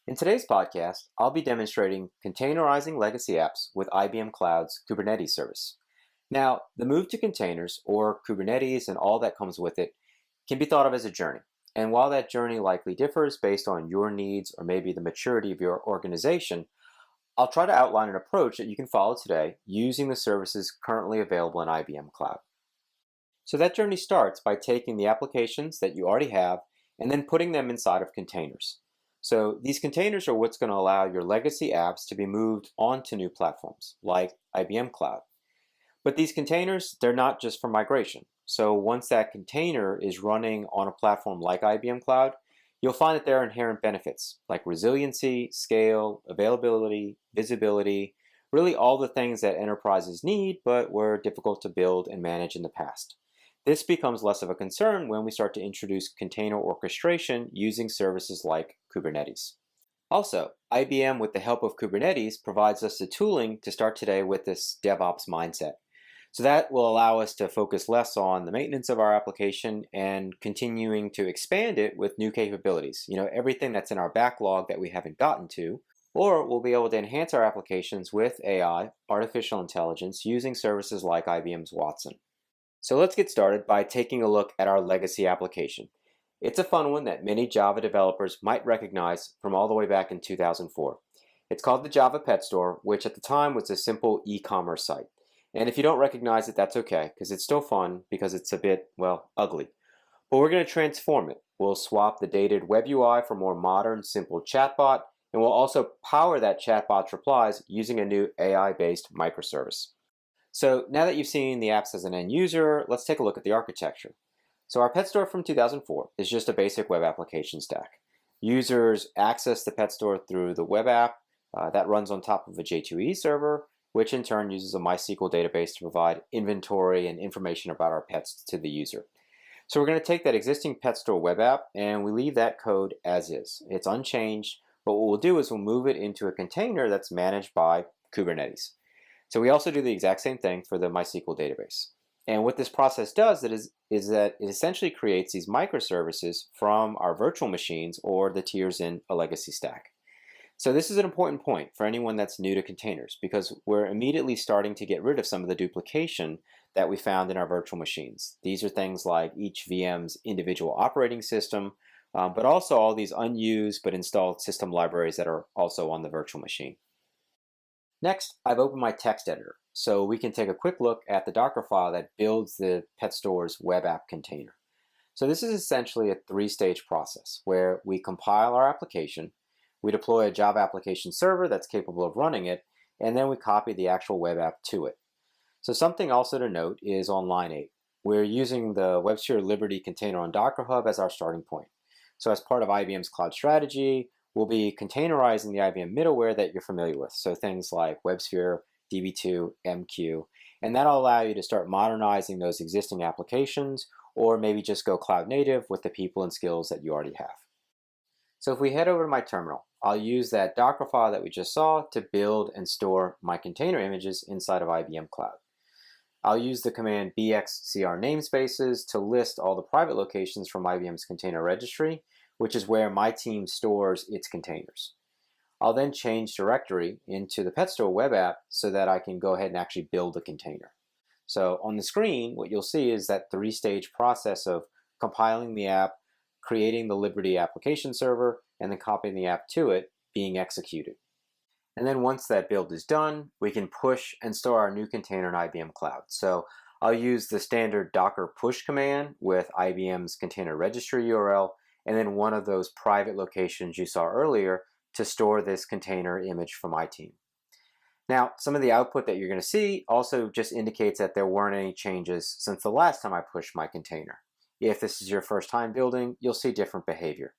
In today's podcast, I'll be demonstrating containerizing legacy apps with IBM Cloud's Kubernetes service. Now, the move to containers, or Kubernetes and all that comes with it, can be thought of as a journey. And while that journey likely differs based on your needs or maybe the maturity of your organization, I'll try to outline an approach that you can follow today using the services currently available in IBM Cloud. So that journey starts by taking the applications that you already have and then putting them inside of containers. So these containers are what's going to allow your legacy apps to be moved onto new platforms like IBM Cloud. But these containers, they're not just for migration. So once that container is running on a platform like IBM Cloud, you'll find that there are inherent benefits like resiliency, scale, availability, visibility, really all the things that enterprises need but were difficult to build and manage in the past. This becomes less of a concern when we start to introduce container orchestration using services like Kubernetes. Also, IBM, with the help of Kubernetes, provides us the tooling to start today with this DevOps mindset. So that will allow us to focus less on the maintenance of our application and continuing to expand it with new capabilities. Everything that's in our backlog that we haven't gotten to, or we'll be able to enhance our applications with AI, artificial intelligence, using services like IBM's Watson. So let's get started by taking a look at our legacy application. It's a fun one that many Java developers might recognize from all the way back in 2004. It's called the Java Pet Store, which at the time was a simple e-commerce site. And if you don't recognize it, that's okay, because it's still fun because it's a bit, ugly. But we're going to transform it. We'll swap the dated web UI for more modern, simple chatbot, and we'll also power that chatbot's replies using a new AI-based microservice. So now that you've seen the apps as an end user, let's take a look at the architecture. So our Pet Store from 2004 is just a basic web application stack. Users access the Pet Store through the web app that runs on top of a J2E server, which in turn uses a MySQL database to provide inventory and information about our pets to the user. So we're going to take that existing Pet Store web app and we leave that code as is. It's unchanged, but what we'll do is we'll move it into a container that's managed by Kubernetes. So we also do the exact same thing for the MySQL database. And what this process does is that it essentially creates these microservices from our virtual machines or the tiers in a legacy stack. So this is an important point for anyone that's new to containers because we're immediately starting to get rid of some of the duplication that we found in our virtual machines. These are things like each VM's individual operating system, but also all these unused but installed system libraries that are also on the virtual machine. Next, I've opened my text editor, so we can take a quick look at the Docker file that builds the Pet Store's web app container. So this is essentially a three-stage process where we compile our application, we deploy a Java application server that's capable of running it, and then we copy the actual web app to it. So something also to note is on line 8. We're using the WebSphere Liberty container on Docker Hub as our starting point. So as part of IBM's cloud strategy, we'll be containerizing the IBM middleware that you're familiar with. So things like WebSphere, DB2, MQ, and that'll allow you to start modernizing those existing applications or maybe just go cloud native with the people and skills that you already have. So if we head over to my terminal, I'll use that Docker file that we just saw to build and store my container images inside of IBM Cloud. I'll use the command bxcr namespaces to list all the private locations from IBM's container registry, which is where my team stores its containers. I'll then change directory into the Pet Store web app so that I can go ahead and actually build a container. So on the screen, what you'll see is that three-stage process of compiling the app, creating the Liberty application server, and then copying the app to it being executed. And then once that build is done, we can push and store our new container in IBM Cloud. So I'll use the standard Docker push command with IBM's container registry URL, and then one of those private locations you saw earlier to store this container image for my team. Now, some of the output that you're going to see also just indicates that there weren't any changes since the last time I pushed my container. If this is your first time building, you'll see different behavior.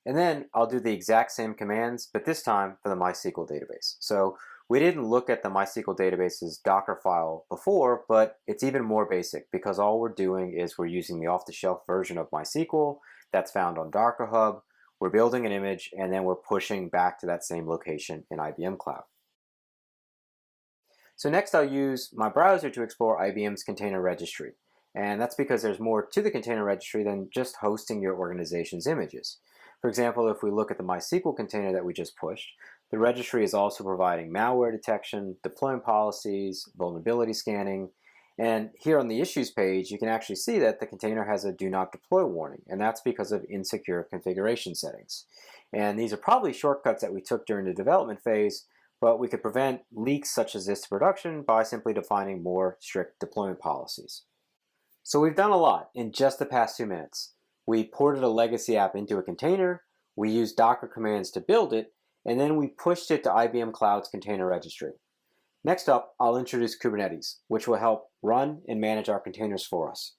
And then I'll do the exact same commands, but this time for the MySQL database. So we didn't look at the MySQL database's Docker file before, but it's even more basic because all we're doing is we're using the off-the-shelf version of MySQL that's found on Docker Hub. We're building an image, and then we're pushing back to that same location in IBM Cloud. So next I'll use my browser to explore IBM's container registry. And that's because there's more to the container registry than just hosting your organization's images. For example, if we look at the MySQL container that we just pushed, the registry is also providing malware detection, deployment policies, vulnerability scanning, and here on the issues page, you can actually see that the container has a do not deploy warning, and that's because of insecure configuration settings. And these are probably shortcuts that we took during the development phase, but we could prevent leaks such as this to production by simply defining more strict deployment policies. So we've done a lot in just the past 2 minutes. We ported a legacy app into a container, we used Docker commands to build it, and then we pushed it to IBM Cloud's container registry. Next up, I'll introduce Kubernetes, which will help run and manage our containers for us.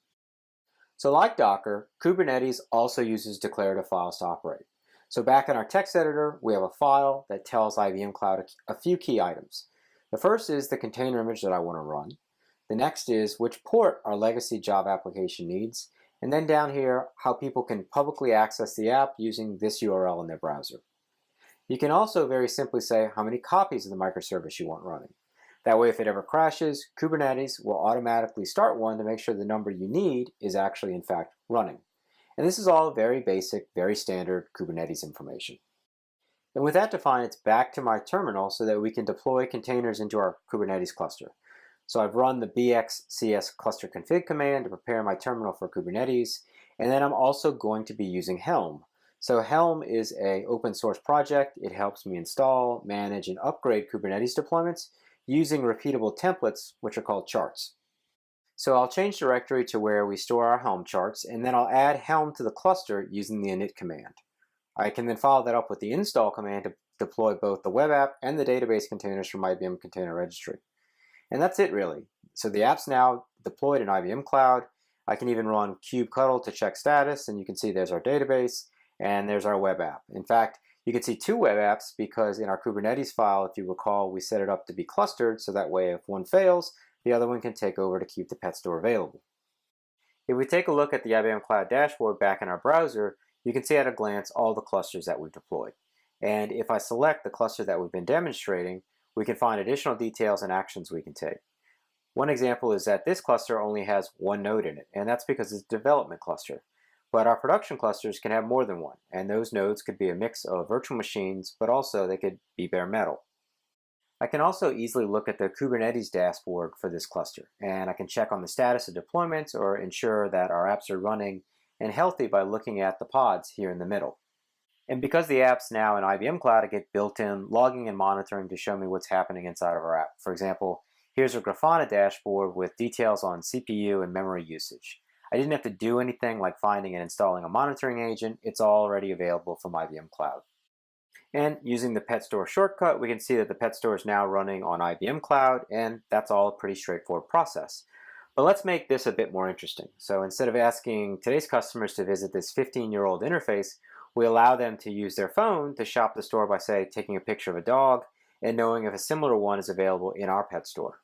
So like Docker, Kubernetes also uses declarative files to operate. So back in our text editor, we have a file that tells IBM Cloud a few key items. The first is the container image that I want to run. The next is which port our legacy Java application needs. And then down here, how people can publicly access the app using this URL in their browser. You can also very simply say how many copies of the microservice you want running. That way, if it ever crashes, Kubernetes will automatically start one to make sure the number you need is actually in fact running. And this is all very basic, very standard Kubernetes information. And with that defined, it's back to my terminal so that we can deploy containers into our Kubernetes cluster. So I've run the bxcs cluster config command to prepare my terminal for Kubernetes, and then I'm also going to be using Helm. So Helm is an open source project. It helps me install, manage, and upgrade Kubernetes deployments using repeatable templates, which are called charts. So I'll change directory to where we store our Helm charts, and then I'll add Helm to the cluster using the init command. I can then follow that up with the install command to deploy both the web app and the database containers from IBM Container Registry. And that's it really. So the app's now deployed in IBM Cloud. I can even run kubectl to check status, and you can see there's our database and there's our web app. In fact, you can see two web apps because in our Kubernetes file, if you recall, we set it up to be clustered so that way if one fails, the other one can take over to keep the pet store available. If we take a look at the IBM Cloud dashboard back in our browser, you can see at a glance all the clusters that we've deployed. And if I select the cluster that we've been demonstrating, we can find additional details and actions we can take. One example is that this cluster only has one node in it, and that's because it's a development cluster. But our production clusters can have more than one, and those nodes could be a mix of virtual machines, but also they could be bare metal. I can also easily look at the Kubernetes dashboard for this cluster, and I can check on the status of deployments or ensure that our apps are running and healthy by looking at the pods here in the middle. And because the app's now in IBM Cloud, I get built-in logging and monitoring to show me what's happening inside of our app. For example, here's a Grafana dashboard with details on CPU and memory usage. I didn't have to do anything like finding and installing a monitoring agent. It's already available from IBM Cloud. And using the pet store shortcut, we can see that the pet store is now running on IBM Cloud, and that's all a pretty straightforward process. But let's make this a bit more interesting. So instead of asking today's customers to visit this 15-year-old interface, we allow them to use their phone to shop the store by, say, taking a picture of a dog and knowing if a similar one is available in our pet store.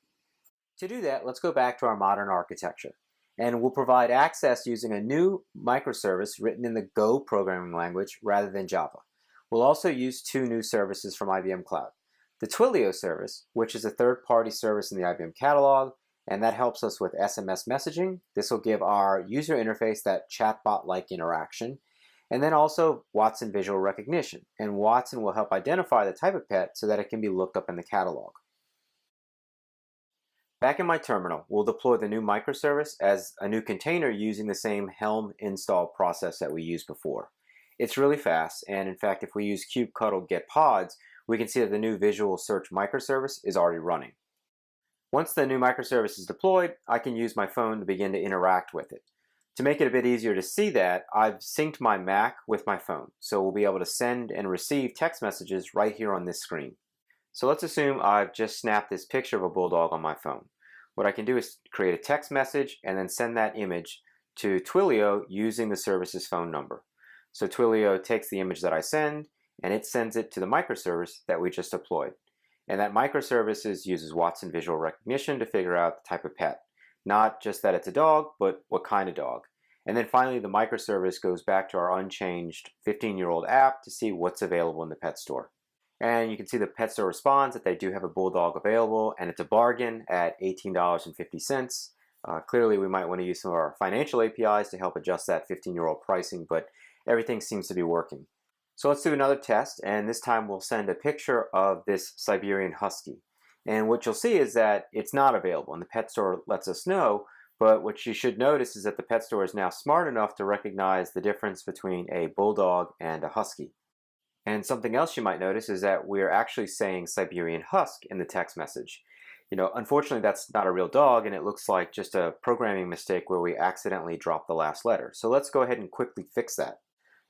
To do that, let's go back to our modern architecture. And we'll provide access using a new microservice written in the Go programming language rather than Java. We'll also use two new services from IBM Cloud. The Twilio service, which is a third-party service in the IBM catalog, and that helps us with SMS messaging. This will give our user interface that chatbot-like interaction. And then also Watson visual recognition. And Watson will help identify the type of pet so that it can be looked up in the catalog. Back in my terminal, we'll deploy the new microservice as a new container using the same Helm install process that we used before. It's really fast, and in fact, if we use kubectl get pods, we can see that the new visual search microservice is already running. Once the new microservice is deployed, I can use my phone to begin to interact with it. To make it a bit easier to see that, I've synced my Mac with my phone, so we'll be able to send and receive text messages right here on this screen. So let's assume I've just snapped this picture of a bulldog on my phone. What I can do is create a text message and then send that image to Twilio using the service's phone number. So Twilio takes the image that I send and it sends it to the microservice that we just deployed. And that microservice uses Watson visual recognition to figure out the type of pet. Not just that it's a dog, but what kind of dog. And then finally the microservice goes back to our unchanged 15-year-old app to see what's available in the pet store. And you can see the pet store responds that they do have a bulldog available, and it's a bargain at $18.50. Clearly, we might want to use some of our financial APIs to help adjust that 15-year-old pricing, but everything seems to be working. So let's do another test, and this time we'll send a picture of this Siberian Husky. And what you'll see is that it's not available, and the pet store lets us know, but what you should notice is that the pet store is now smart enough to recognize the difference between a bulldog and a husky. And something else you might notice is that we're actually saying Siberian Husk in the text message. Unfortunately, that's not a real dog, and it looks like just a programming mistake where we accidentally dropped the last letter. So let's go ahead and quickly fix that.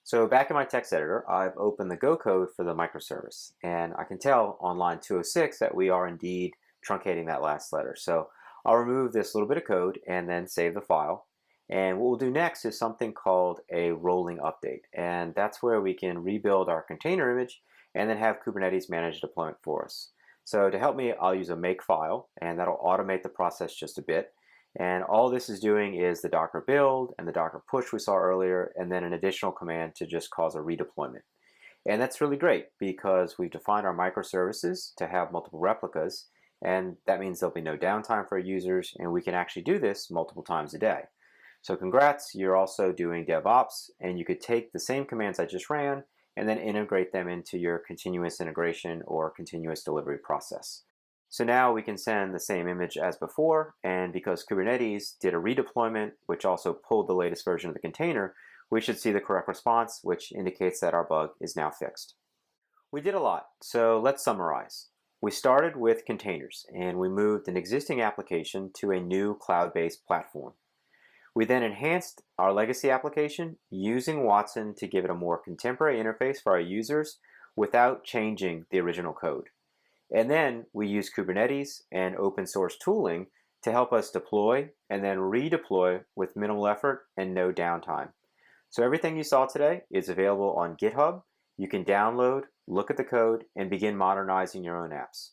So back in my text editor, I've opened the Go code for the microservice, and I can tell on line 206 that we are indeed truncating that last letter. So I'll remove this little bit of code and then save the file. And what we'll do next is something called a rolling update, and that's where we can rebuild our container image and then have Kubernetes manage deployment for us. So to help me, I'll use a make file, and that'll automate the process just a bit. And all this is doing is the Docker build and the Docker push we saw earlier, and then an additional command to just cause a redeployment. And that's really great because we've defined our microservices to have multiple replicas, and that means there'll be no downtime for our users, and we can actually do this multiple times a day. So congrats, you're also doing DevOps, and you could take the same commands I just ran and then integrate them into your continuous integration or continuous delivery process. So now we can send the same image as before, and because Kubernetes did a redeployment, which also pulled the latest version of the container, we should see the correct response, which indicates that our bug is now fixed. We did a lot, so let's summarize. We started with containers, and we moved an existing application to a new cloud-based platform. We then enhanced our legacy application using Watson to give it a more contemporary interface for our users without changing the original code. And then we use Kubernetes and open source tooling to help us deploy and then redeploy with minimal effort and no downtime. So everything you saw today is available on GitHub. You can download, look at the code, and begin modernizing your own apps.